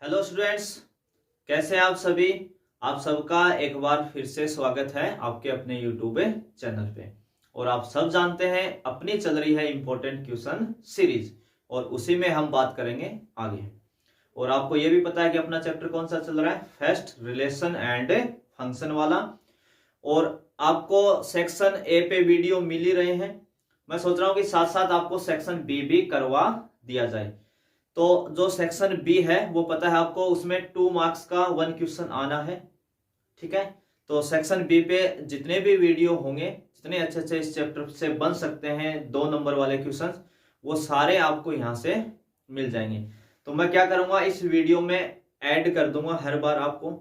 Hello students, कैसे हैं आप सभी। आप सबका एक बार फिर से स्वागत है आपके अपने यूट्यूब चैनल पे। और आप सब जानते हैं अपनी चल रही है इम्पोर्टेंट क्वेश्चन सीरीज और उसी में हम बात करेंगे आगे। और आपको ये भी पता है कि अपना चैप्टर कौन सा चल रहा है, फर्स्ट रिलेशन एंड फंक्शन वाला। और आपको सेक्शन ए पे वीडियो मिल ही रहे हैं। मैं सोच रहा हूँ कि साथ साथ आपको सेक्शन बी भी करवा दिया जाए। तो जो सेक्शन बी है वो पता है आपको, उसमें 2 मार्क्स का 1 क्वेश्चन आना है। ठीक है, तो सेक्शन बी पे जितने भी वीडियो होंगे, जितने अच्छे अच्छे इस चैप्टर से बन सकते हैं 2 नंबर वाले क्वेश्चन, वो सारे आपको यहां से मिल जाएंगे। तो मैं क्या करूंगा, इस वीडियो में ऐड कर दूंगा हर बार आपको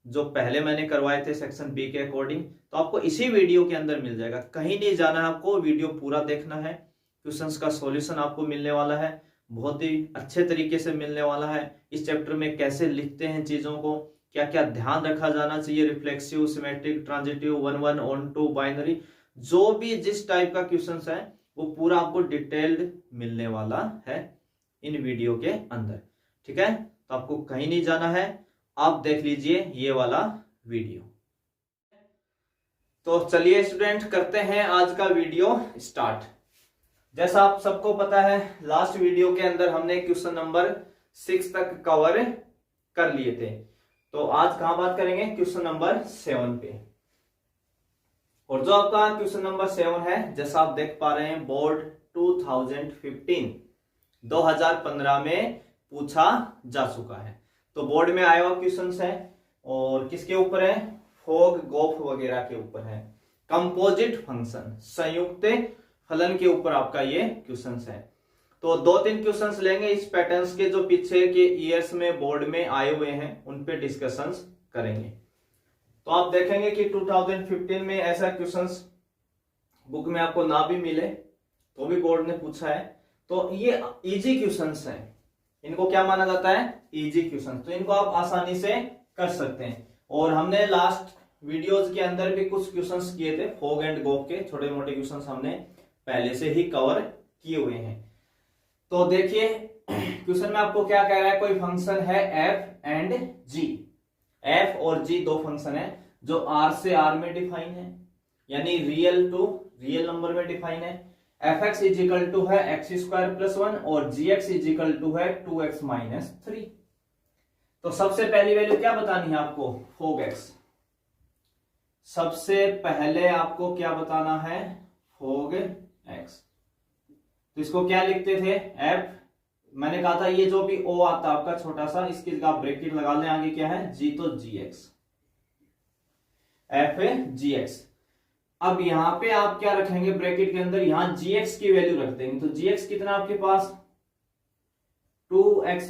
जो पहले मैंने करवाए थे सेक्शन बी के अकॉर्डिंग, तो आपको इसी वीडियो के अंदर मिल जाएगा। कहीं नहीं जाना है आपको, वीडियो पूरा देखना है। क्वेश्चंस का सॉल्यूशन आपको मिलने वाला है, बहुत ही अच्छे तरीके से मिलने वाला है। इस चैप्टर में कैसे लिखते हैं चीजों को, क्या क्या ध्यान रखा जाना चाहिए, reflexive, symmetric, transitive, 1-1, on-to, binary, जो भी जिस टाइप का क्वेश्चन है वो पूरा आपको डिटेल्ड मिलने वाला है इन वीडियो के अंदर। ठीक है, तो आपको कहीं नहीं जाना है, आप देख लीजिए ये वाला वीडियो। तो चलिए स्टूडेंट, करते हैं आज का वीडियो स्टार्ट। जैसा आप सबको पता है, लास्ट वीडियो के अंदर हमने क्वेश्चन नंबर 6 तक कवर कर लिए थे। तो आज कहां बात करेंगे, क्वेश्चन नंबर 7 पे। और जो आपका क्वेश्चन नंबर 7 है, जैसा आप देख पा रहे हैं, बोर्ड 2015 में पूछा जा चुका है। तो बोर्ड में आया हुआ क्वेश्चन है और किसके ऊपर है, फोग गोफ वगैरह के ऊपर है। कंपोजिट फंक्शन, संयुक्त फलन के ऊपर आपका ये क्वेश्चंस है। तो 2-3 क्वेश्चंस लेंगे इस पैटर्न्स के, जो पीछे के ईयर्स में बोर्ड में आए हुए हैं, उन पे डिस्कशंस करेंगे। तो आप देखेंगे कि 2015 में ऐसा क्वेश्चंस बुक में आपको ना भी मिले तो भी बोर्ड ने पूछा है। तो ये इजी क्वेश्चंस हैं, इनको क्या माना जाता है, इजी क्वेश्चंस। तो इनको आप आसानी से कर सकते हैं। और हमने लास्ट वीडियोज के अंदर भी कुछ क्वेश्चंस किए थे, फोग एंड गोफ के छोटे मोटे क्वेश्चंस हमने पहले से ही कवर किए हुए हैं। तो देखिए क्वेश्चन में आपको क्या कह रहा है, कोई फंक्शन है f एंड g। f और g दो फंक्शन है जो r से r में डिफाइन है, यानी रियल टू रियल नंबर में डिफाइन है। fx इजिकल टू है x² + 1 और gx इजिकल टू है 2x - 3। तो सबसे पहली वैल्यू क्या बतानी है आपको, फोग x। सबसे पहले आपको क्या बताना है, फोग x। तो इसको क्या लिखते थे, f। मैंने कहा था ये जो भी o आता है आपका छोटा सा, इसकी जगह ब्रैकेट लगा लें, आगे क्या है g, तो gx, f gx। अब यहां पे आप क्या रखेंगे ब्रैकेट के अंदर, यहां gx की वैल्यू रख देंगे। तो gx कितना आपके पास, 2x -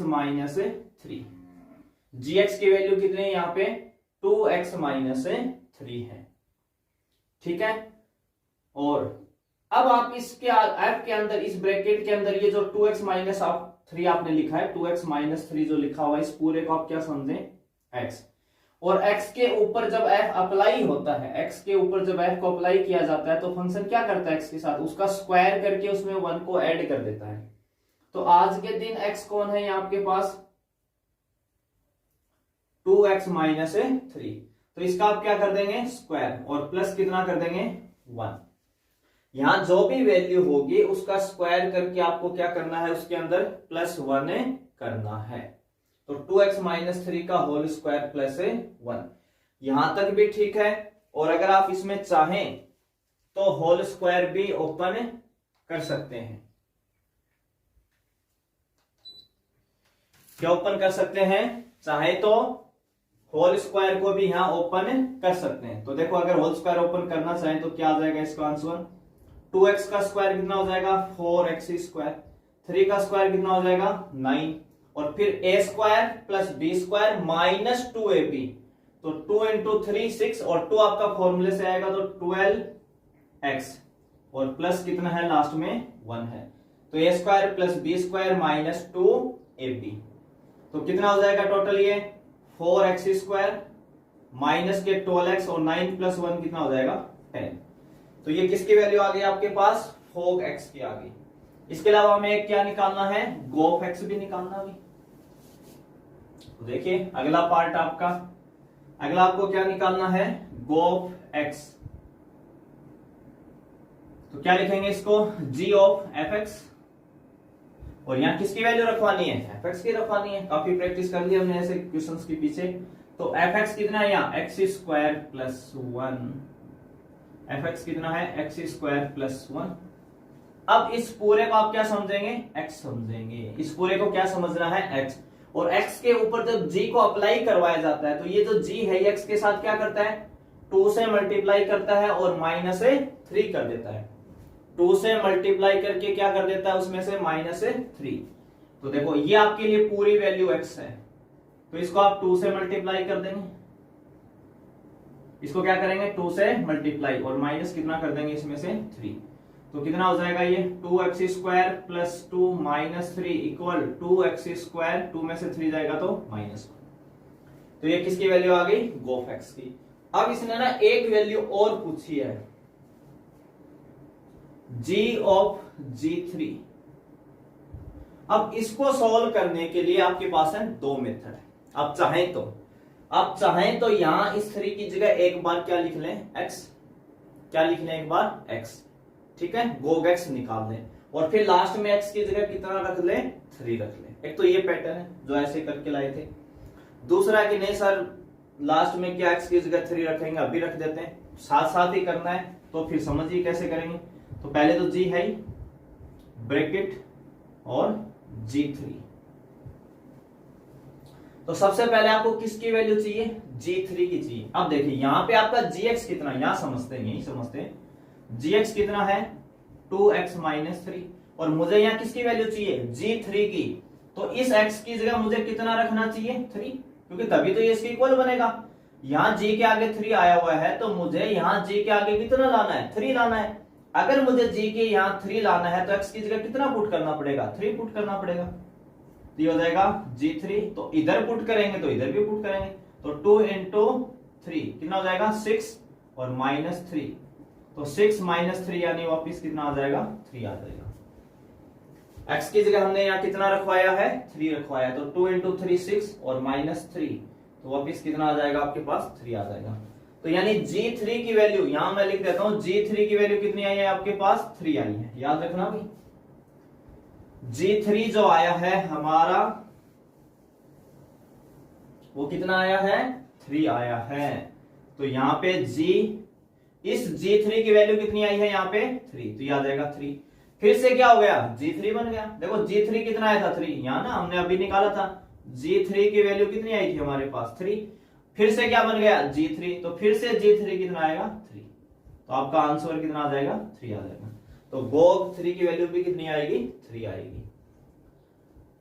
3। gx की वैल्यू कितनी है यहां पे, 2x - 3 है। ठीक है, और अब आप इसके f के अंदर, इस ब्रैकेट के अंदर ये जो 2x - 3 आपने लिखा है, 2x - 3 जो लिखा हुआ है, इस पूरे को आप क्या समझें, x। और x के ऊपर जब f अप्लाई होता है, x के ऊपर जब f को अप्लाई किया जाता है, तो फंक्शन क्या करता है x के साथ, उसका स्क्वायर करके उसमें 1 को ऐड कर देता है। तो आज के दिन x कौन है यहाँ आपके पास, 2x - 3। तो इसका आप क्या कर देंगे, स्क्वायर, और प्लस कितना कर देंगे, 1। यहां जो भी वैल्यू होगी उसका स्क्वायर करके आपको क्या करना है, उसके अंदर +1 करना है। तो 2x - 3 का होल स्क्वायर +1, यहां तक भी ठीक है। और अगर आप इसमें चाहें तो होल स्क्वायर भी ओपन कर सकते हैं। क्या ओपन कर सकते हैं, चाहे तो होल स्क्वायर को भी यहां ओपन कर सकते हैं। तो देखो, अगर होल स्क्वायर ओपन करना चाहें तो क्या आ जाएगा इसका आंसर, 2x का स्क्वायर कितना हो जाएगा, 4x², 3 का स्क्वायर कितना हो जाएगा, 9, और फिर a² + b² - 2ab। तो 2 × 3 6, और 2 आपका फॉर्मूले से आएगा तो 12x, और प्लस कितना है लास्ट में, 1 है। तो a² + b² - 2ab, तो कितना हो जाएगा टोटल, ये 4x² माइनस के 12x, और 9 + 1 कितना हो जाएगा, 10। तो ये किसकी वैल्यू आ गई आपके पास, फोग x की आ गई। इसके अलावा हमें क्या निकालना है, गोफ x भी निकालना भी। तो देखिए अगला पार्ट आपका, अगला आपको क्या निकालना है, गोफ एक्स। तो क्या लिखेंगे इसको, g ऑफ एफ एक्स, और यहाँ किसकी वैल्यू रखवानी है, एफ एक्स की रखवानी है। काफी प्रैक्टिस कर ली हमने ऐसे क्वेश्चंस के पीछे। तो एफ एक्स कितना है यहाँ, x square plus 1, F x कितना है, एक्स स्क्वायर प्लस 1। अब इस पूरे को आप क्या समझेंगे, x समझेंगे। इस पूरे को क्या समझना है, x, और x के ऊपर जब g को अप्लाई करवाया जाता है तो ये जो g है x के साथ क्या करता है, 2 से मल्टीप्लाई करता है और माइनस से 3 कर देता है। 2 से mल्टीप्लाई करके क्या कर देता है, उसमें से माइनस से 3। तो देखो ये आपके लिए पूरी वैल्यू x है, तो इसको आप 2 से मल्टीप्लाई कर देंगे, इसको क्या करेंगे 2 से मल्टीप्लाई और माइनस कितना कर देंगे इसमें से 3। तो कितना हो जाएगा ये 2x square plus 2 minus 3 equal 2x square, 2 में से 3 जाएगा तो माइनस 1। तो ये किसकी वैल्यू आ गई, गोफ एक्स की। अब इसने ना एक वैल्यू और पूछी है, g ऑफ g3। अब इसको सॉल्व करने के लिए आपके पास है 2 मेथड है। आप चाहें तो यहां इस 3 की जगह एक बार क्या लिख लें, x, क्या लिख लें एक बार x, ठीक है, गोग एक्स निकाल लें, और फिर लास्ट में x की जगह कितना रख लें, 3 रख लें। एक तो ये पैटर्न है जो ऐसे करके लाए थे। दूसरा कि नहीं सर लास्ट में क्या x की जगह 3 रखेंगे, अभी रख देते हैं, साथ साथ ही करना है, तो फिर समझिए कैसे करेंगे। तो पहले तो g है ब्रैकेट और g3। तो सबसे पहले आपको किसकी वैल्यू चाहिए, g3 की चाहिए। अब देखिए यहाँ पे आपका gx कितना, यहां समझते हैं, यही समझते हैं, gx कितना है 2x माइनस 3, और मुझे यहाँ किसकी वैल्यू चाहिए, g3 की। तो इस x की जगह मुझे कितना रखना चाहिए, 3, क्योंकि तभी तो ये इसके इक्वल बनेगा। यहाँ g के आगे 3 आया हुआ है, तो मुझे यहाँ g के आगे कितना लाना है, 3 लाना है। अगर मुझे g के यहाँ 3 लाना है तो x की जगह कितना पुट करना पड़ेगा, 3 पुट करना पड़ेगा। तो ये हो जाएगा g3, तो इधर पुट करेंगे तो इधर भी पुट करेंगे, तो 2 इंटू 3 कितना हो जाएगा 6 और माइनस 3, तो 6 माइनस 3 यानी वापिस कितना आ जाएगा, 3 आ जाएगा। x की जगह हमने यहाँ कितना रखवाया है, 3 रखवाया, तो 2 इंटू 3 6 और माइनस 3, तो वापिस कितना आ जाएगा आपके पास, 3 आ जाएगा। तो यानी g3 की वैल्यू यहां मैं लिख देता हूं, g3 की वैल्यू कितनी आई है आपके पास, 3 आई है। याद रखना भाई, g3 जो आया है हमारा वो कितना आया है, 3 आया है। तो यहाँ पे इस g3 की वैल्यू कितनी आई है यहाँ पे, 3, तो याद आएगा 3। फिर से क्या हो गया, g3 बन गया। देखो g3 कितना आया था, 3, यहाँ ना हमने अभी निकाला था, g3 की वैल्यू कितनी आई थी हमारे पास, 3। फिर से क्या बन गया, g3, तो फिर से g3 कितना आएगा, 3। तो आपका आंसर कितना आ जाएगा, 3 आ जाएगा। तो गोग 3 की वैल्यू भी कितनी आएगी, 3 आएगी।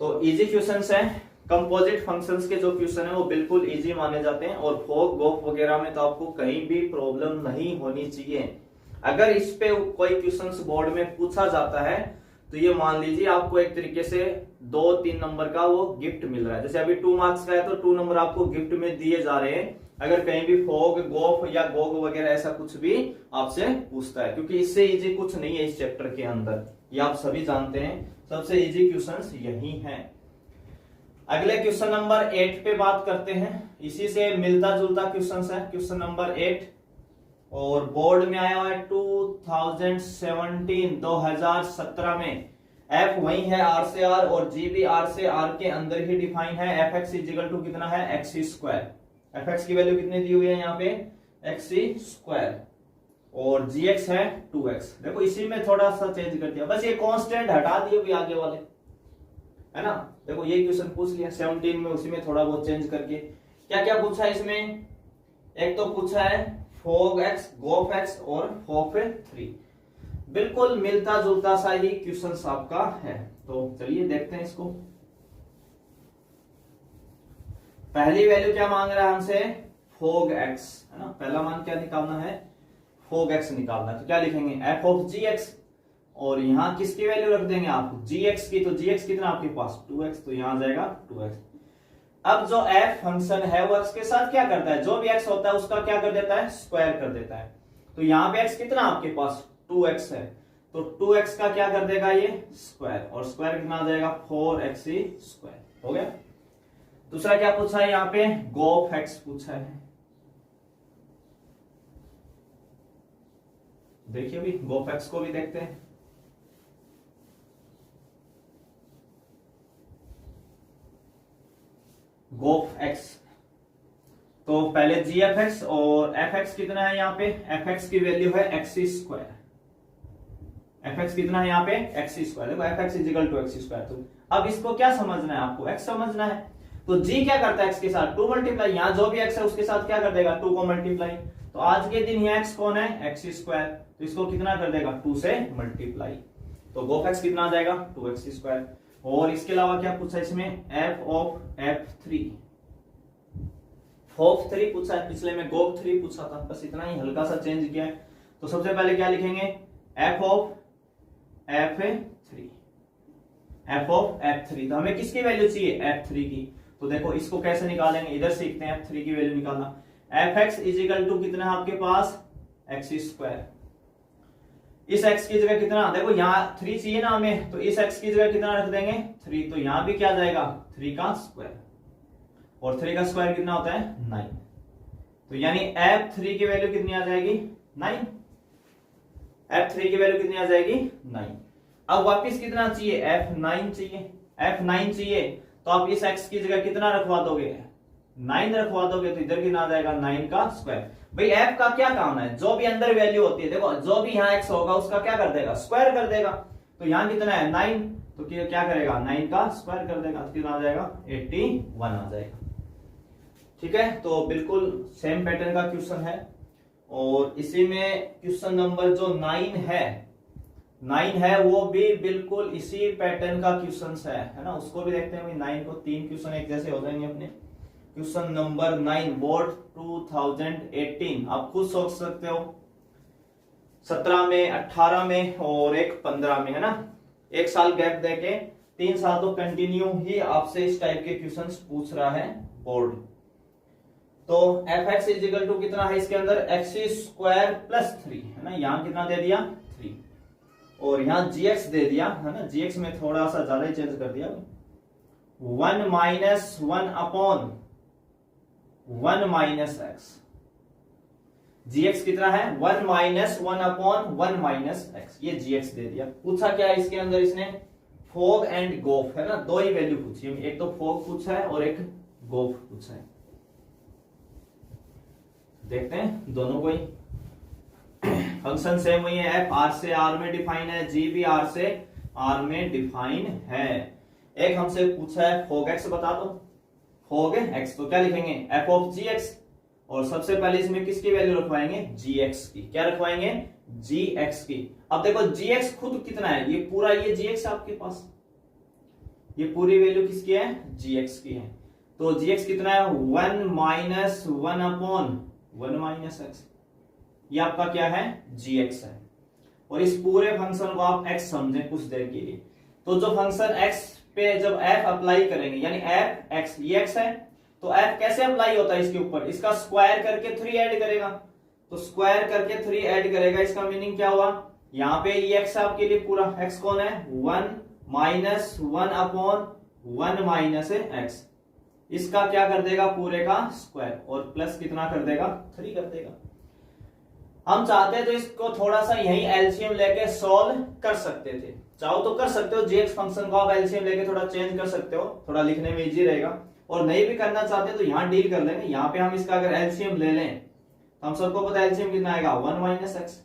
तो इजी क्वेश्चंस है, कंपोजिट फंक्शंस के जो क्वेश्चन है वो बिल्कुल इजी माने जाते हैं, और फोक गोफ वगैरह में तो आपको कहीं भी प्रॉब्लम नहीं होनी चाहिए। अगर इस पे कोई क्वेश्चंस बोर्ड में पूछा जाता है तो ये मान लीजिए आपको एक तरीके से 2-3 नंबर का वो गिफ्ट मिल रहा है। जैसे अभी 2 मार्क्स का है तो 2 नंबर आपको गिफ्ट में दिए जा रहे हैं, अगर कहीं भी फोक गोफ या गोग वगैरह ऐसा कुछ भी आपसे पूछता है, क्योंकि इससे इजी कुछ नहीं है इस चैप्टर के अंदर, ये आप सभी जानते हैं। सबसे इजी क्वेश्चंस यही हैं। अगले क्वेश्चन नंबर 8 पे बात करते हैं, इसी से मिलता जुलता क्वेश्चन है क्वेश्चन नंबर 8, और बोर्ड में आया हुआ है 2017 में। एफ वही है आर से आर, और जी भी आर से आर के अंदर ही डिफाइन है। एफ एक्स इजिकल टू कितना है, एक्स स्क्वायर। एफ एक्स की वैल्यू कितनी दी हुई है यहाँ पे, एक्स स्क्वायर, और जी एक्स है 2x। देखो इसी में थोड़ा सा चेंज कर दिया, बस ये कांस्टेंट हटा दिए भी आगे वाले, है ना। देखो ये क्वेश्चन पूछ लिया 17 में, उसी में थोड़ा बहुत चेंज करके। क्या क्या पूछा है इसमें, एक तो पूछा है फोग एक्स, गोफ एक्स और फोफ 3, बिल्कुल मिलता जुलता सा ही क्वेश्चन आपका है। तो चलिए देखते हैं इसको। पहली वैल्यू क्या मांग रहा है हमसे, फोग एक्स, है ना। पहला मान क्या निकालना है, फोग एक्स निकालना है। तो क्या लिखेंगे, एफ ऑफ जी एक्स, और यहां किसकी वैल्यू रख देंगे आप, जी एक्स की। तो जी एक्स कितना आपके पास 2x, तो यहां जाएगा 2x। अब जो एफ फंक्शन है वो एक्स के साथ क्या करता है, जो भी एक्स होता है उसका क्या कर देता है, स्क्वायर कर देता है। तो यहाँ पे एक्स कितना आपके पास 2x है, तो 2x का क्या कर देगा ये स्क्वायर, और स्क्वायर कितना आ जाएगा 4x स्क्वायर, हो गया। दूसरा क्या पूछा है यहाँ पे, गोफ एक्स पूछा है। देखिए अभी गोफ एक्स को भी देखते हैं। गोफ एक्स, तो पहले जी एफ एक्स और एफ एक्स कितना है यहाँ पे, एफ एक्स की वैल्यू है एक्स स्क्वायर। एफ एक्स कितना है यहाँ पे, एक्स स्क्वायर। देखो f x equal to x square. तो अब इसको क्या समझना है आपको, एक्स समझना है। तो जी क्या करता है एक्स के साथ, 2 मल्टीप्लाई, यहाँ जो भी एक्स है उसके साथ क्या कर देगा, 2 को मल्टीप्लाई। तो आज के दिन ये एक्स कौन है, एक्स स्क्वायर, तो इसको कितना कर देगा, 2 से मल्टीप्लाई। तो गोफ एक्स कितना आ जाएगा, 2x स्क्वायर। और इसके अलावा क्या पूछा इसमें, F of F three, F of three पूछा है, पिछले में गोफ थ्री पूछा था, बस इतना ही हल्का सा चेंज किया है। तो सबसे पहले क्या लिखेंगे, F of F three, F of F three. तो हमें किसकी वैल्यू चाहिए, एफ थ्री की। तो देखो इसको कैसे निकालेंगे, इधर सीखते हैं एफ थ्री की वैल्यू निकालना। एफ एक्स इजिकल टू कितना है आपके पास, एक्स स्क्वायर। इस x की जगह कितना, देखो यहाँ 3 चाहिए ना हमें, तो इस x की जगह कितना रख देंगे, 3। तो यहाँ भी क्या जाएगा, 3 का स्क्वायर, और 3 का स्क्वायर कितना होता है, 9। तो यानी f3 की वैल्यू कितनी आ जाएगी, 9। f3 की वैल्यू कितनी आ जाएगी, 9। अब वापिस कितना चाहिए, f9 चाहिए। f9 चाहिए तो आप इस x की जगह कितना रखवा दोगे, 9 रखवा दोगे। तो इधर कितना आ जाएगा, 9 का स्क्वायर। भाई f का क्या काम है, जो भी अंदर वैल्यू होती है, देखो जो भी यहाँ x होगा उसका क्या कर देगा, स्क्वायर कर देगा। तो यहाँ कितना है, 9, तो क्या करेगा, 9 का स्क्वायर कर देगा। तो कितना आ जाएगा, 81 आ जाएगा। ठीक है, तो बिल्कुल सेम पैटर्न का क्वेश्चन है। और इसी में क्वेश्चन नंबर जो 9 है वो भी बिल्कुल इसी पैटर्न का क्वेश्चन है ना, उसको भी देखते हैं। 9 को 3 क्वेश्चन एक जैसे हो जाएंगे अपने। क्वेश्चन नंबर 9 बोर्ड 2018, आप खुद सोच सकते हो, 17 में, 18 में और एक 15 में, है ना। एक साल गैप देके 3 साल तो कंटिन्यू ही आपसे इस टाइप के क्वेश्चंस पूछ रहा है बोर्ड। तो एफ एक्स इजिकल टू कितना है इसके अंदर, एक्स स्क्वायर प्लस 3, है ना। यहाँ कितना दे दिया, 3, और यहाँ जी एक्स दे दिया, है ना। जी एक्स में थोड़ा सा ज्यादा ही चेंज कर दिया, 1 माइनस 1 अपॉन 1 माइनस एक्स। जी एक्स कितना है, 1 माइनस 1 अपॉन 1 माइनस एक्स, ये जी एक्स दे दिया। पूछा क्या है इसके अंदर इसने, फोग एंड गोफ, है ना। 2 ही वैल्यू पूछी है, एक तो फोग पूछा है और एक गोफ पूछा है। देखते हैं दोनों को ही। फंक्शन सेम वही है, एफ आर से आर में डिफाइन है, जी भी आर से आर में डिफाइन है। एक हमसे पूछा है फोग एक्स बता दो, फोग एक्स, तो क्या लिखेंगे, एफ ऑफ जी एक्स, और सबसे पहले इसमें किसकी वैल्यू रखवाएंगे, जी एक्स की। क्या रखवाएंगे, जी एक्स की। अब देखो जी एक्स खुद कितना है, ये पूरा ये जी एक्स आपके पास, ये पूरी वैल्यू किसकी है, जी एक्स की है। तो जी एक्स कितना है, 1 माइनस 1 अपॉन 1 माइनस एक्स, ये आपका क्या है, जी एक्स है। और इस पूरे फंक्शन को आप एक्स समझें कुछ देर के लिए। तो जो फंक्शन एक्स पे जब f अप्लाई करेंगे, यानी f x, ये x है, तो f कैसे अप्लाई होता है इसके ऊपर, इसका स्क्वायर करके 3 ऐड करेगा। तो स्क्वायर करके 3 ऐड करेगा, इसका मीनिंग क्या हुआ, यहाँ पे ये x आपके लिए पूरा, x कौन है, 1 माइनस 1 अपॉन 1 माइनस x, इसका क्या कर देगा, पूरे का स्क्वायर, और प्लस कितना कर देगा, 3 कर देगा। हम चाहते हैं तो इसको थोड़ा सा यही एलसीएम लेके सॉल्व कर सकते थे, चाहो तो कर सकते हो। जीएक्स फंक्शन को आप एलसीएम लेके थोड़ा चेंज कर सकते हो, थोड़ा लिखने में इजी रहेगा। और नहीं भी करना चाहते तो यहाँ डील कर लेंगे। यहाँ पे हम इसका अगर एलसीएम ले लें तो हम सबको पता है एलसीएम कितना आएगा, 1 माइनस एक्स।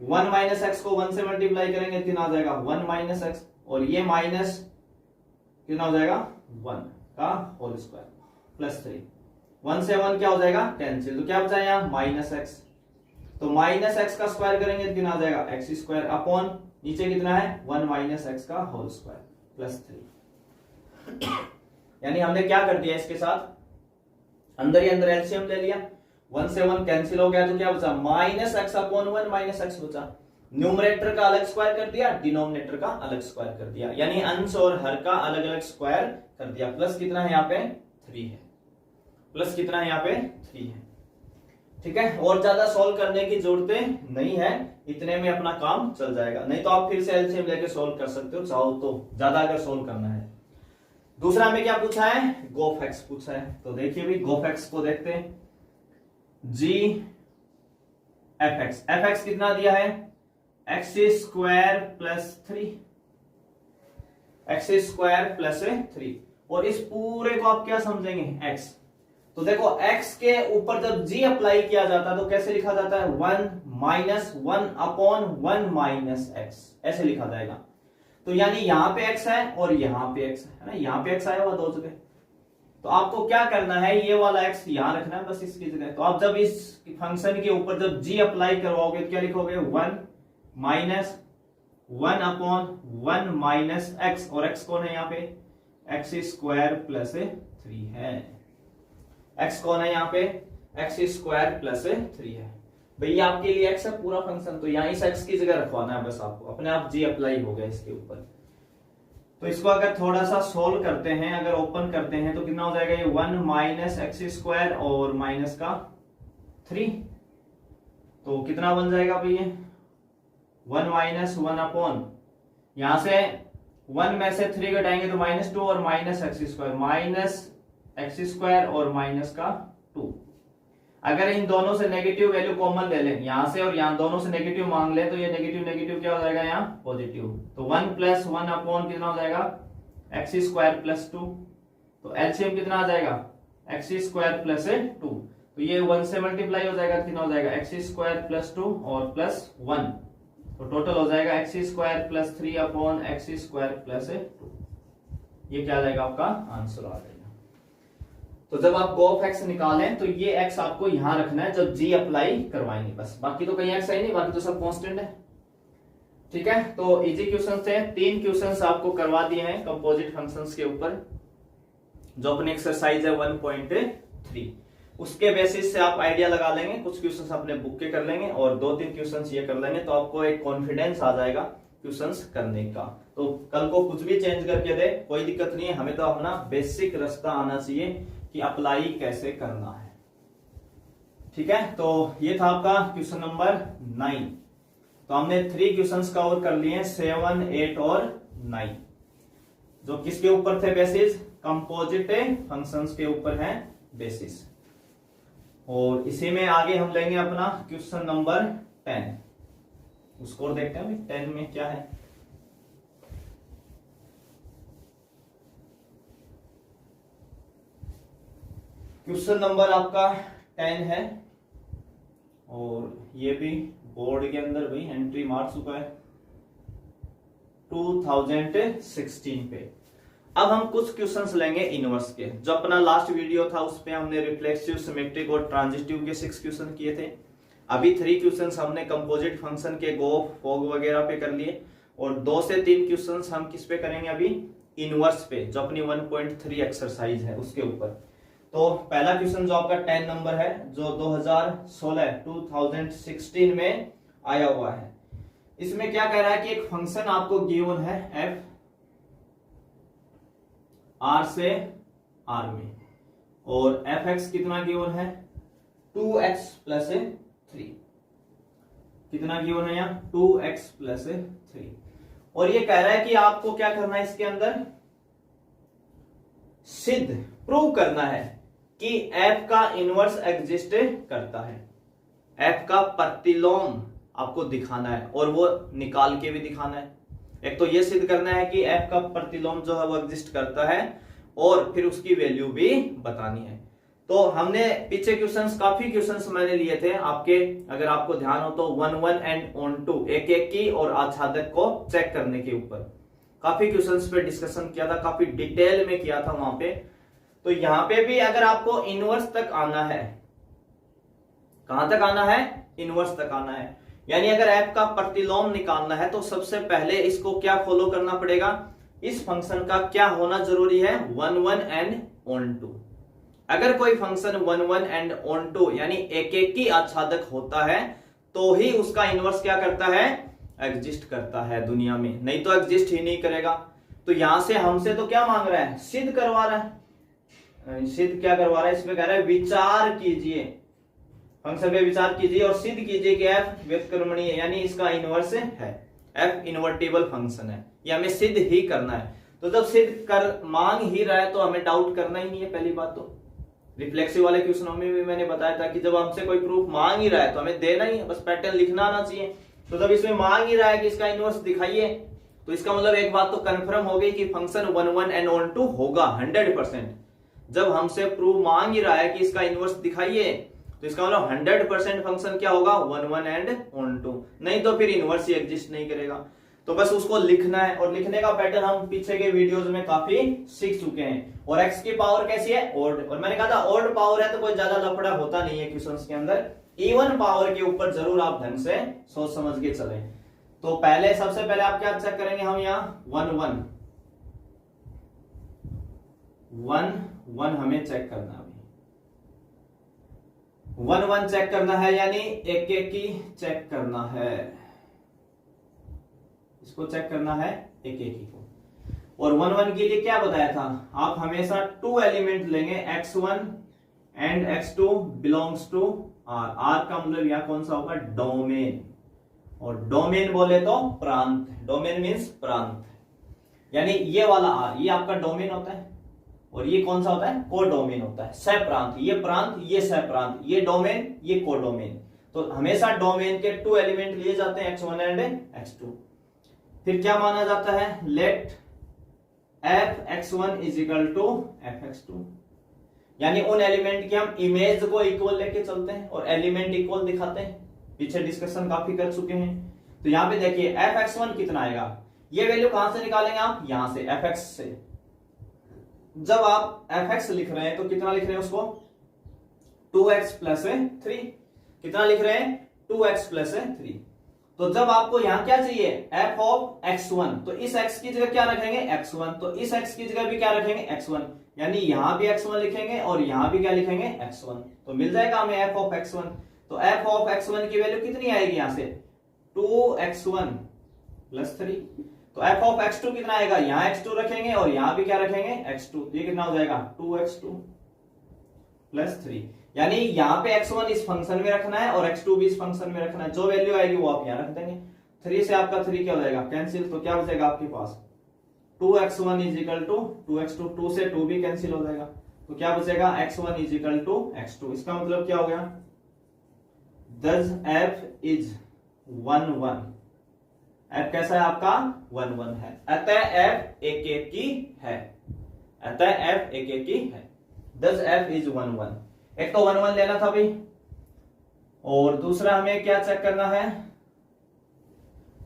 1 माइनस एक्स को 1 से मल्टीप्लाई करेंगे कितना आ जाएगा, 1 माइनस एक्स, और ये माइनस कितना हो जाएगा, 1 का होल स्क्वायर प्लस 3। 1 से 1 क्या हो जाएगा, कैंसिल, तो क्या बचा यहाँ, माइनस एक्स। तो माइनस एक्स का स्क्वायर करेंगे तो कितना आ जाएगा, एक्स स्क्वायर अपॉन नीचे कितना है, 1 माइनस एक्स का होल स्क्वायर प्लस 3। यानी हमने क्या कर दिया इसके साथ, अंदर ही अंदर एलसीएम ले लिया, 1 से 1 कैंसिल हो गया, तो क्या बचा, minus x upon 1 minus x बचा। न्यूमरेटर का अलग स्क्वायर कर दिया, डिनोमिनेटर का अलग स्क्वायर कर दिया, यानी अंश और हर का अलग अलग स्क्वायर कर दिया। प्लस कितना है यहाँ पे, 3 है, प्लस कितना है यहाँ पे, 3 है। ठीक है, और ज्यादा सॉल्व करने की जरूरत नहीं है, इतने में अपना काम चल जाएगा। नहीं तो आप फिर से एलसीएम लेके सॉल्व कर सकते हो, चाहो तो, ज्यादा अगर सॉल्व करना है। दूसरा हमें क्या पूछा है, गोफ एक्स पूछा है। तो देखिए भाई गोफ एक्स को देखते हैं, जी एफ एक्स कितना दिया है, x square plus 3, x square plus 3, और इस पूरे को आप क्या समझेंगे, एक्स। तो देखो x के ऊपर जब g अप्लाई किया जाता है तो कैसे लिखा जाता है, 1 माइनस 1 अपॉन 1 माइनस एक्स, ऐसे लिखा जाएगा। तो यानी यहां पे x है और यहां पे x है ना, यहां पे x आया हुआ दो जगह। तो आपको क्या करना है, ये वाला x यहां रखना है बस इसकी जगह। तो आप जब इस फंक्शन के ऊपर जब g अप्लाई करवाओगे तो क्या लिखोगे, 1 माइनस 1 अपॉन 1 माइनस एक्स, और x कौन है यहाँ पे, एक्स स्क्वायर प्लस 3 है। x कौन है यहाँ पे, एक्स स्क्वायर प्लस 3 है। भैया आपके लिए x है पूरा फंक्शन, तो यहाँ इस x की जगह रखवाना है बस आपको, अपने आप g अप्लाई हो गया इसके ऊपर। तो इसको अगर थोड़ा सा सोल्व करते हैं, अगर ओपन करते हैं तो कितना हो जाएगा, ये 1 माइनस एक्स स्क्वायर और माइनस का 3, तो कितना बन जाएगा भैया, 1 माइनस 1 अपॉन, यहां से 1 में से 3 घटाएंगे तो -2 और minus x square, minus x square और माइनस का 2। अगर इन दोनों से नेगेटिव वैल्यू कॉमन ले लें, यहां से और यहां दोनों से नेगेटिव मांग लें, तो ये नेगेटिव नेगेटिव क्या हो जाएगा, यहाँ पॉजिटिव। तो 1 प्लस 1 अपॉन कितना हो जाएगा, एक्स स्क्वायर प्लस 2। तो एलसीएम कितना आ जाएगा, एक्स स्क्वायर प्लस 2। तो ये 1 से मल्टीप्लाई हो जाएगा, कितना हो जाएगा, एक्स स्क्वायर प्लस 2 और प्लस 1, तो टोटल हो जाएगा x square plus 3 upon x square plus 2। ये क्या आ जाएगा, आपका आंसर आ जाएगा। तो जब आप गोफ एक्स निकालें तो ये एक्स आपको यहां रखना है जब जी अप्लाई करवाएंगे बस, बाकी तो कहीं एक्स है नहीं, बाकी तो सब कांस्टेंट है। ठीक है, तो इजी क्वेश्चन थे, 3 क्वेश्चन आपको करवा दिए हैं कंपोजिट फंक्शंस के ऊपर, जो अपनी एक्सरसाइज है 1.3। उसके बेसिस से आप आइडिया लगा लेंगे, कुछ क्वेश्चंस अपने बुक के कर लेंगे और 2-3 क्वेश्चंस ये कर लेंगे, तो आपको एक कॉन्फिडेंस आ जाएगा क्वेश्चंस करने का। तो कल को कुछ भी चेंज करके दे कोई दिक्कत नहीं है, हमें तो अपना बेसिक रास्ता आना चाहिए कि अप्लाई कैसे करना है। ठीक है, तो ये था आपका क्वेश्चन नंबर 9। तो हमने 3 क्वेश्चंस कवर कर लिए, 7, 8 और 9, जो किसके ऊपर थे बेसिस, कंपोजिट फंक्शंस के ऊपर है बेसिस। और इसी में आगे हम लेंगे अपना क्वेश्चन नंबर 10। स्कोर देखते हैं 10 में क्या है। क्वेश्चन नंबर आपका 10 है और ये भी बोर्ड के अंदर भाई एंट्री मार चुका है 2016 पे। अब हम कुछ क्वेश्चंस लेंगे इनवर्स के, जो अपना लास्ट वीडियो था उस पे हमने रिफ्लेक्सिव, सिमेट्रिक और ट्रांजिटिव के 6 क्वेश्चन किए थे। अभी 3 क्वेश्चंस हमने कंपोजिट फंक्शन के गोफ, फॉग वगैरह पे कर लिए, और 2 से 3 क्वेश्चंस हम किस पे करेंगे अभी, इनवर्स पे, जो अपनी 1.3 एक्सरसाइज है उसके ऊपर। तो पहला क्वेश्चन जो आपका 10 नंबर है, जो 2016 में आया हुआ है, इसमें क्या कह रहा है कि एक फंक्शन आपको गिवन है f r से r में, और fx कितना गिवन है, 2x प्लस 3। कितना गिवन है यहाँ, 2x प्लस 3। और ये कह रहा है कि आपको क्या करना है, इसके अंदर सिद्ध, प्रूव करना है कि f का इनवर्स एग्जिस्ट करता है, f का प्रतिलोम आपको दिखाना है और वो निकाल के भी दिखाना है। एक तो ये सिद्ध करना है कि f का प्रतिलोम जो है वो एग्जिस्ट करता है, और फिर उसकी वैल्यू भी बतानी है। तो हमने पीछे क्वेश्चंस, काफी क्वेश्चंस मैंने लिए थे आपके, अगर आपको ध्यान हो तो 1 एंड ऑन टू, एक एक की और आच्छादक को चेक करने के ऊपर काफी क्वेश्चंस पे डिस्कशन किया था, काफी डिटेल में किया था वहां पे। तो यहां पे भी अगर आपको इनवर्स तक आना है, कहां तक आना है, इनवर्स तक आना है, यानी अगर f का प्रतिलोम निकालना है तो सबसे पहले इसको क्या फॉलो करना पड़ेगा, इस फंक्शन का क्या होना जरूरी है, 1 एंड ऑन टू। अगर कोई फंक्शन 1 एंड ऑन टू यानी एक एक की आच्छादक होता है तो ही उसका इनवर्स क्या करता है, एग्जिस्ट करता है दुनिया में, नहीं तो एग्जिस्ट ही नहीं करेगा। तो यहां से हमसे तो क्या मांग रहा है, सिद्ध करवा रहा है। सिद्ध क्या करवा रहा है, इसमें कह रहा है विचार कीजिए, फंक्शन पे विचार कीजिए और सिद्ध कीजिए कि f व्युत्क्रमणीय यानी इसका इनवर्स है, f इन्वर्टिबल फंक्शन है, ये हमें सिद्ध ही करना है। तो जब सिद्ध कर मांग ही रहा है तो हमें डाउट करना ही नहीं है। पहली बात तो रिफ्लेक्सिव वाले क्वेश्चनों में भी मैंने बताया था कि जब हमसे कोई प्रूफ मांग ही रहा है तो हमें देना ही है, बस पैटर्न लिखना आना चाहिए। तो जब इसमें मांग ही रहा है कि इसका इनवर्स दिखाइए, तो इसका मतलब एक बात तो कंफर्म हो गई कि फंक्शन 1 1 एंड ऑन 2 होगा 100%। जब हमसे प्रूफ मांग ही रहा है कि इसका इनवर्स दिखाइए, तो इसका मतलब 100% फंक्शन क्या होगा, 1 1 एंड ऑन 2, नहीं तो फिर इनवर्स ही एग्जिस्ट नहीं करेगा। तो बस उसको लिखना है, और लिखने का पैटर्न हम पीछे के वीडियोस में काफी सीख चुके हैं। और x की पावर कैसी है, ऑड, और मैंने कहा था ऑड पावर है तो कोई ज्यादा लफड़ा होता नहीं है क्वेश्चंस के अंदर। इवन पावर के ऊपर जरूर आप ढंग से सोच समझ के चले। तो पहले सबसे पहले आप क्या चेक करेंगे, हम यहाँ 1 1 हमें चेक करना है। 1 1 चेक करना है, यानी एक एक की चेक करना है, इसको चेक करना है एक एक ही को। और 1 1 के लिए क्या बताया था, आप हमेशा 2 एलिमेंट लेंगे, x1 and x2 belongs to r। r का मतलब यहां कौन सा होगा, डोमेन। और डोमेन बोले तो प्रांत, डोमेन मीन्स प्रांत, यानी ये वाला r ये आपका डोमेन होता है, और ये कौन सा होता है, को डोमेन होता है। सह प्रांत, ये प्रांत ये सह प्रांत, ये डोमेन ये को डोमेन। तो हमेशा डोमेन के 2 एलिमेंट लिए जाते हैं, x1 एंड x2। फिर क्या माना जाता है, late f(x1) is equal to f(x2), यानी उन एलिमेंट की हम इमेज को इक्वल लेके चलते हैं और एलिमेंट इक्वल दिखाते हैं। पीछे डिस्कशन काफी कर चुके हैं। तो यहाँ पे देखिए f(x1) कितना आएगा, ये वैल्यू कहां से निकालेंगे आप, यहां से fx से। जब आप fx लिख रहे हैं तो कितना लिख रहे हैं उसको, 2x प्लस 3। कितना लिख रहे हैं, 2x प्लस 3। तो जब आपको यहां क्या चाहिए, f(x1), तो इस x की जगह क्या रखेंगे, x1, तो इस x की जगह भी क्या रखेंगे, x1, यानी यहां भी x1 लिखेंगे और यहां भी क्या लिखेंगे, x1। तो मिल जाएगा हमें f(x1). तो f(x1) की वैल्यू कितनी आएगी, यहां से 2x1 प्लस 3। तो f(x2) कितना आएगा, यहां x2 रखेंगे और यहां भी क्या रखेंगे, x2। ये कितना हो जाएगा, 2x2 प्लस 3। यानी यहाँ पे x1 इस फंक्शन में रखना है और x2 भी इस फंक्शन में रखना है। जो वैल्यू आएगी वो आप यहाँ रख देंगे। 3 से आपका 3 क्या हो जाएगा, कैंसिल। तो क्या बचेगा आपके पास, 2x1 is equal to 2x2, 2 से 2 भी कैंसिल हो जाएगा। तो क्या बचेगा, x1 is equal to x2। इसका मतलब क्या हो गया, दस f इज 1 1। f कैसा है आपका, 1 1 है, अतः f एक एक की है, अतः f एक एक की है। दस f इज 1 1। एक तो 1 1 लेना था भाई, और दूसरा हमें क्या चेक करना है,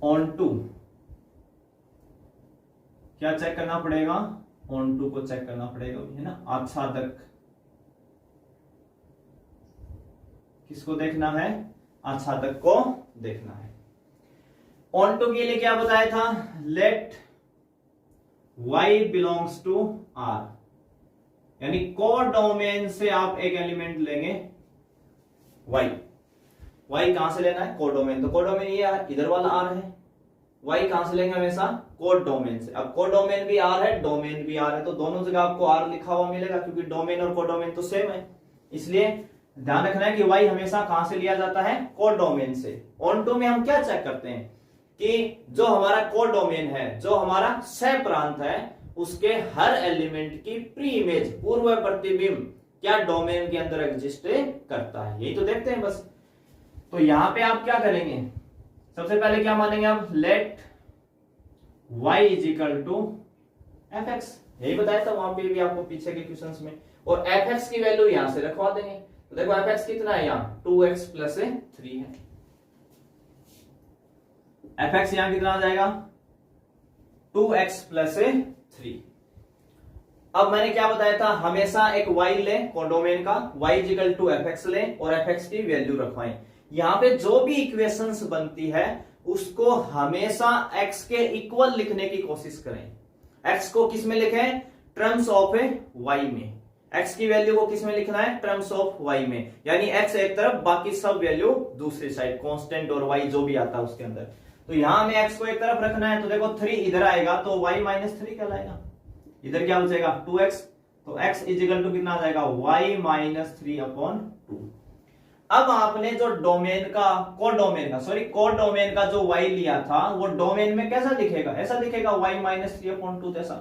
ऑन टू। क्या चेक करना पड़ेगा, ऑन टू को चेक करना पड़ेगा, है ना। आच्छादक किसको देखना है, आच्छादक को देखना है। ऑन टू के लिए क्या बताया था, let y belongs to r, यानी कोडोमेन से आप एक एलिमेंट लेंगे y। y कहां से लेना है, कोडोमेन। तो कोडोमेन ये इधर वाला r है, y कहां से लेंगे, हमेशा कोडोमेन से। अब कोडोमेन भी r है, डोमेन भी r है, तो दोनों जगह आपको r लिखा हुआ मिलेगा, क्योंकि डोमेन और कोडोमेन तो सेम है। इसलिए ध्यान रखना है कि y हमेशा कहां से लिया जाता है, कोडोमेन से। ऑन टू में हम क्या चेक करते हैं कि जो हमारा कोडोमेन है, जो हमारा सह प्रांत है, उसके हर एलिमेंट की प्री इमेज, पूर्व प्रतिबिंब, क्या डोमेन के अंदर एग्जिस्ट करता है, यही तो देखते हैं बस। तो यहां पे आप क्या करेंगे, सबसे पहले क्या मानेंगे आप, let y is equal to fx। यही बताया था वहां पे भी आपको पीछे के क्वेश्चंस में। और fx की वैल्यू यहां से रखवा देंगे। तो देखो fx कितना है, यहाँ 2x प्लस 3 है। fx यहां कितना आ जाएगा, 2x प्लस 3। अब मैंने क्या बताया था, हमेशा एक y ले कोडोमेन का, y इक्वल टू fx ले और fx की वैल्यू रखवाएं। यहां पे जो भी इक्वेशंस बनती है उसको हमेशा x के इक्वल लिखने की कोशिश करें। x को किस में लिखें, टर्म्स ऑफ y में। x की वैल्यू को किस में लिखना है, टर्म्स ऑफ y में, यानी x एक तरफ, बाकी सब वैल्यू दूसरी साइड, कांस्टेंट और y जो भी आता है उसके अंदर। तो यहां हमें x को एक तरफ रखना है। तो देखो 3 इधर आएगा तो y माइनस 3 कहलाएगा, इधर क्या बचेगा 2x। तो x इज इक्वल टू कितना आ जाएगा, y माइनस 3/2। अब आपने जो डोमेन का, कोडोमेन का जो y लिया था, वो डोमेन में कैसा दिखेगा, ऐसा दिखेगा y माइनस 3/2 जैसा।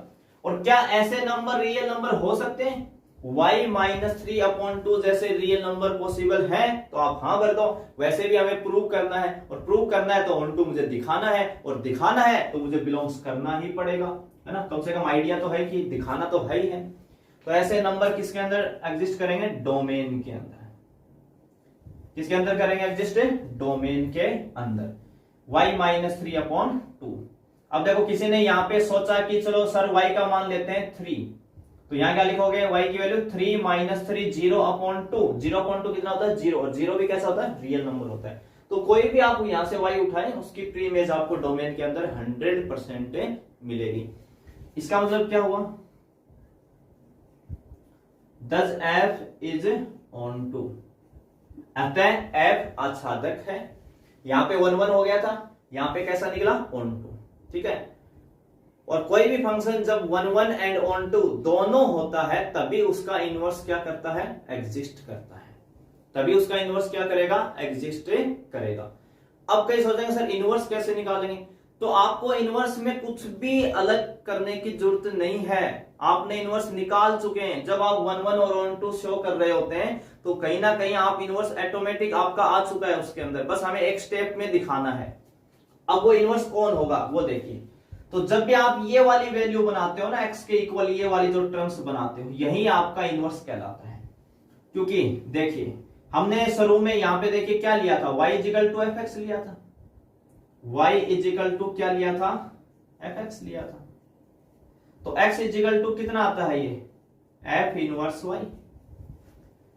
और क्या ऐसे नंबर रियल नंबर हो सकते हैं? y माइनस 3/2 जैसे रियल नंबर पॉसिबल है? तो आप हाँ भर दो। वैसे भी हमें प्रूव करना है, और प्रूव करना है तो ऑन टू मुझे दिखाना है, और दिखाना है तो मुझे बिलोंग्स करना ही पड़ेगा, है ना। कम से कम आइडिया तो है कि दिखाना तो है ही है। तो ऐसे नंबर किसके अंदर एग्जिस्ट करेंगे? डोमेन के अंदर। किसके अंदर करेंगे एग्जिस्ट? डोमेन के अंदर। y minus 3/2। अब देखो किसी ने यहाँ पे सोचा कि चलो सर y का मान लेते हैं 3, तो यहाँ क्या लिखोगे? y की वैल्यू 3 माइनस 3 0/2। 0/2 कितना होता है? 0। और 0 भी कैसा होता है? रियल नंबर होता है। तो कोई भी आप यहां से y उठाएं, उसकी प्री इमेज आपको डोमेन के अंदर 100% मिलेगी। इसका मतलब क्या हुआ? Does f is on to, अतः f आच्छादक है। यहां पे 1 1 हो गया था, यहां पे कैसा निकला? ऑन टू, ठीक है। और कोई भी फंक्शन जब 1 1 एंड ऑन टू दोनों होता है तभी उसका इनवर्स क्या करता है? एग्जिस्ट करता है। तभी उसका इनवर्स क्या करेगा? एग्जिस्ट करेगा। अब कई सोचेंगे सर इनवर्स कैसे निकालेंगे? तो आपको इनवर्स में कुछ भी अलग करने की जरूरत नहीं है, आपने इनवर्स निकाल चुके हैं। जब आप 1 1 और ऑन टू शो कर रहे होते हैं तो कहीं ना कहीं आप इनवर्स ऑटोमेटिक आपका आ चुका है उसके अंदर, बस हमें एक स्टेप में दिखाना है। अब वो इनवर्स कौन होगा वो देखिए। तो जब भी आप ये वाली वैल्यू बनाते हो ना, x के इक्वल ये वाली जो टर्म्स बनाते हो, यही आपका इनवर्स कहलाता है। क्योंकि देखिए हमने शुरू में यहां पे देखिए क्या लिया था? y equal to f x लिया था। y इजिकल टू क्या लिया था? एफ एक्स लिया था। तो x इजिकल टू कितना आता है? ये f inverse y।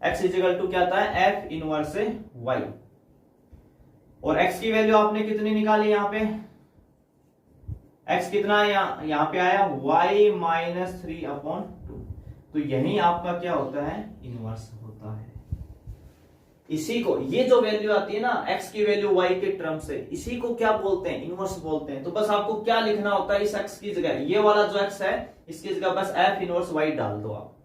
x equal to क्या आता है? f inverse y। और x की वैल्यू आपने कितनी निकाली? यहां पे x कितना यहां पे आया? y minus 3/2। तो यही आपका क्या होता है? इनवर्स होता है। इसी को, ये जो वैल्यू आती है ना x की वैल्यू y के टर्म से, इसी को क्या बोलते हैं? इनवर्स बोलते हैं। तो बस आपको क्या लिखना होता है? इस x की जगह ये वाला जो x है इसकी जगह बस f इनवर्स y डाल दो आप।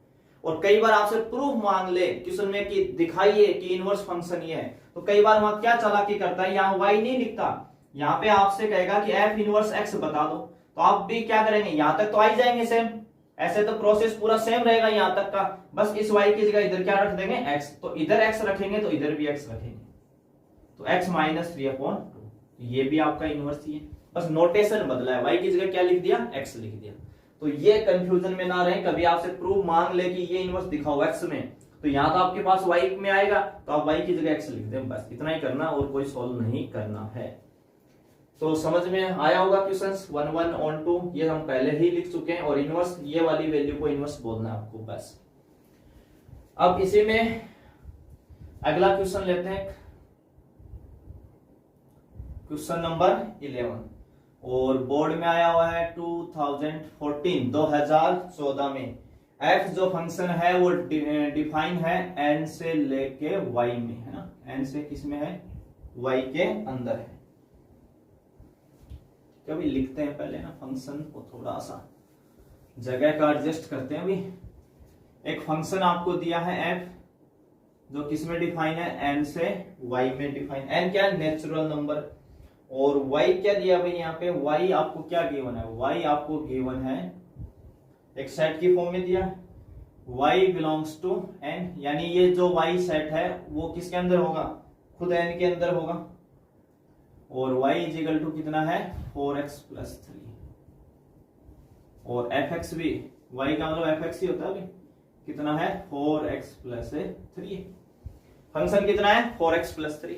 और कई बार आपसे प्रूफ मांग ले क्वेश्चन में कि दिखाइए कि इनवर्स फंक्शन ये है, तो कई बार वहां क्या चालाकी करता है, यहाँ y नहीं लिखता, यहाँ पे आपसे कहेगा कि f इनवर्स x बता दो। तो आप भी क्या करेंगे? यहां तक तो आ ही जाएंगे सेम, ऐसे तो प्रोसेस पूरा सेम रहेगा यहां तक का। बस इस y की जगह इधर क्या रख देंगे? x। तो इधर x रखेंगे तो इधर भी x रखेंगे, तो x माइनस 3/2। ये भी आपका इनवर्स ही है, बस नोटेशन बदला है। y की जगह क्या लिख दिया? x लिख दिया। तो ये कंफ्यूजन में ना रहे, कभी आपसे प्रूफ मांग ले कि ये इनवर्स दिखाओ x में, तो यहाँ तो आपके पास y में आएगा तो आप y की जगह x लिख दें, बस इतना ही करना और कोई सॉल्व नहीं करना है। तो समझ में आया होगा क्वेश्चंस 1 1 ऑन 2 ये हम पहले ही लिख चुके हैं, और इनवर्स ये वाली वैल्यू को इनवर्स बोलना है आपको बस। अब इसी में अगला क्वेश्चन लेते हैं, क्वेश्चन नंबर 11, और बोर्ड में आया हुआ है 2014 में। f जो फंक्शन है वो डिफाइन है n से लेके y में, है ना। n से किस में है? y के अंदर है। कभी लिखते हैं पहले ना फंक्शन को, थोड़ा सा जगह का एडजस्ट करते हैं। अभी एक फंक्शन आपको दिया है f जो किस में डिफाइन है? n से y में डिफाइन। n क्या है? Natural number. और y क्या दिया भाई? यहाँ पे y आपको क्या गिवन है? y आपको गिवन है एक सेट की फॉर्म में दिया, y बिलोंग्स टू n, यानी ये जो y सेट है वो किसके अंदर होगा? खुद n के अंदर होगा। और y इजिकल टू कितना है? 4x plus 3। और fx भी, y का मतलब fx ही होता है। अभी कितना है? 4x plus 3। फंक्शन कितना है? 4x plus 3।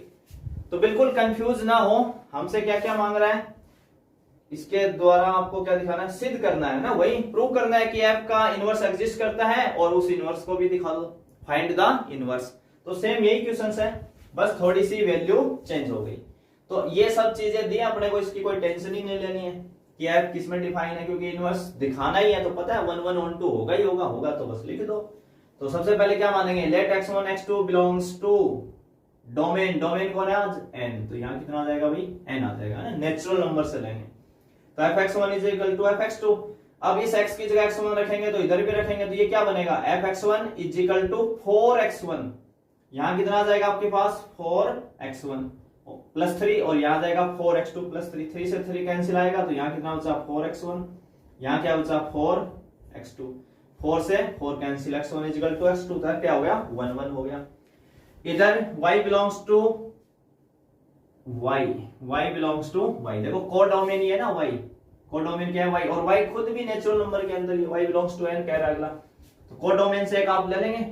तो बिल्कुल कंफ्यूज ना हो, हमसे क्या क्या मांग रहा है, इसके द्वारा आपको क्या दिखाना है? सिद्ध करना है ना, वही प्रूव करना है कि f का इनवर्स एग्जिस्ट करता है, और उस इनवर्स को भी दिखा दो, फाइंड द इनवर्स। तो सेम यही क्वेश्चन है, बस थोड़ी सी वैल्यू चेंज हो गई। तो ये सब चीजें दी अपने को, इसकी कोई टेंशन ही नहीं लेनी है कि f किस में डिफाइन है, क्योंकि इनवर्स दिखाना ही है तो पता है 1 1 ऑन 2 होगा ही होगा तो बस लिख दो। तो सबसे पहले क्या मानेंगे? Let x1 x2 belongs to domain. Domain कौन है आज? n। तो यहाँ कितना आ जाएगा भाई? n आ जाएगा ना, नेचुरल नंबर से लेंगे। तो fx1 is equal to fx2। अब इस x की जगह x1 रखेंगे तो इधर भी रखेंगे, तो ये क्या बनेगा? fx1 is equal to 4x1। यहाँ कितना आ जाएगा आपके पास? 4x1 प्लस 3, और यहाँ जाएगा 4x2 प्लस 3। 3 से 3 कैंसिल आएगा, तो यहाँ कितना बचा? 4x1। यहाँ क्या बचा? 4 x2, 4 से 4 cancel, x1 is equal to x2 था, क्या हो गया 1 1 हो गया। इधर y बिलोंग्स टू y, देखो कोडोमेन ही है ना y, कोडोमेन क्या है y, और y खुद भी नेचुरल नंबर के अंदर ही, y बिलोंग्स टू n कह रहा है अगला, तो कोडोमेन से एक आप ले लेंगे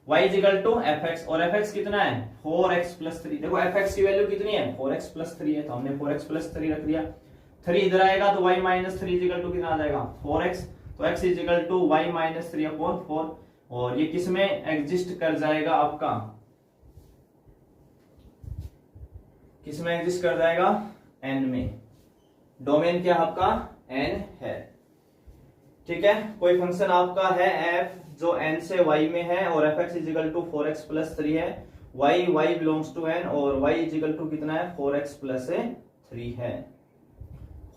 y is equal to fx, और fx कितना है 4x प्लस 3, देखो fx की वैल्यू कितनी है 4x प्लस 3 है, तो हमने 4x प्लस 3 रख दिया, 3 इधर आएगा तो y minus 3 is equal to कितना आ जाएगा 4x, तो x is equal to y minus 3 upon 4, और ये किस में एग्जिस्ट कर जाएगा आपका, किस में एग्जिस्ट कर जाएगा n में, डोमेन क्या आपका n है, ठीक है। कोई फंक्शन आपका है f जो n से y में है और fx is equal to 4x plus 3 है, y बिलोंग्स टू n और y इज इक्वल टू कितना है 4x प्लस 3 है,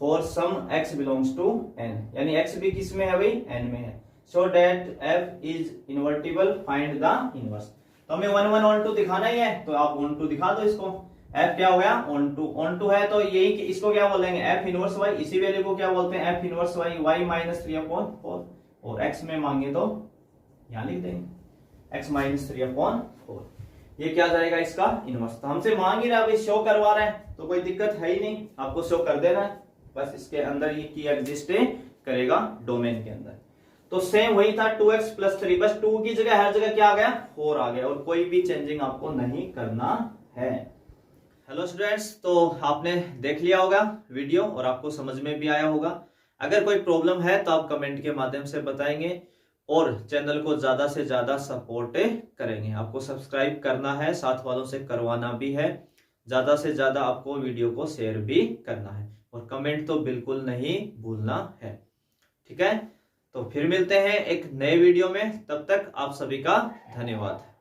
for some x belongs to n, यानी x भी किस में है भाई n में है, so that f is invertible, find the inverse, तो हमें 1 1 ऑन 2 दिखाना ही है, तो आप ऑन 2 दिखा दो इसको, f क्या हो गया ऑन टू है, तो यही इसको क्या बोलेंगे f इनवर्स y, इसी वैल्यू को क्या बोलते हैं f inverse y minus 3 upon 4, और x में मांगे तो यहां लिख देंगे x माइनस 3 अपॉन 4, ये क्या जाएगा इसका इनवर्स, तो हमसे मांग ही रहा है, शो करवा रहा है, तो कोई दिक्कत है ही नहीं, आपको शो कर देना है, बस इसके अंदर ये की एग्जिस्ट करेगा डोमेन के अंदर। तो सेम वही था 2x प्लस 3, बस 2 की जगह हर जगह क्या आ गया 4 आ गया, और कोई भी चेंजिंग आपको नहीं करना है। हेलो स्टूडेंट्स, तो आपने देख लिया होगा वीडियो और आपको समझ में भी आया होगा, अगर कोई प्रॉब्लम है तो आप कमेंट के माध्यम से बताएंगे, और चैनल को ज्यादा से ज्यादा सपोर्ट करेंगे, आपको सब्सक्राइब करना है, साथ वालों से करवाना भी है, ज्यादा से ज्यादा आपको वीडियो को शेयर भी करना है, और कमेंट तो बिल्कुल नहीं भूलना है, ठीक है। तो फिर मिलते हैं एक नए वीडियो में, तब तक आप सभी का धन्यवाद।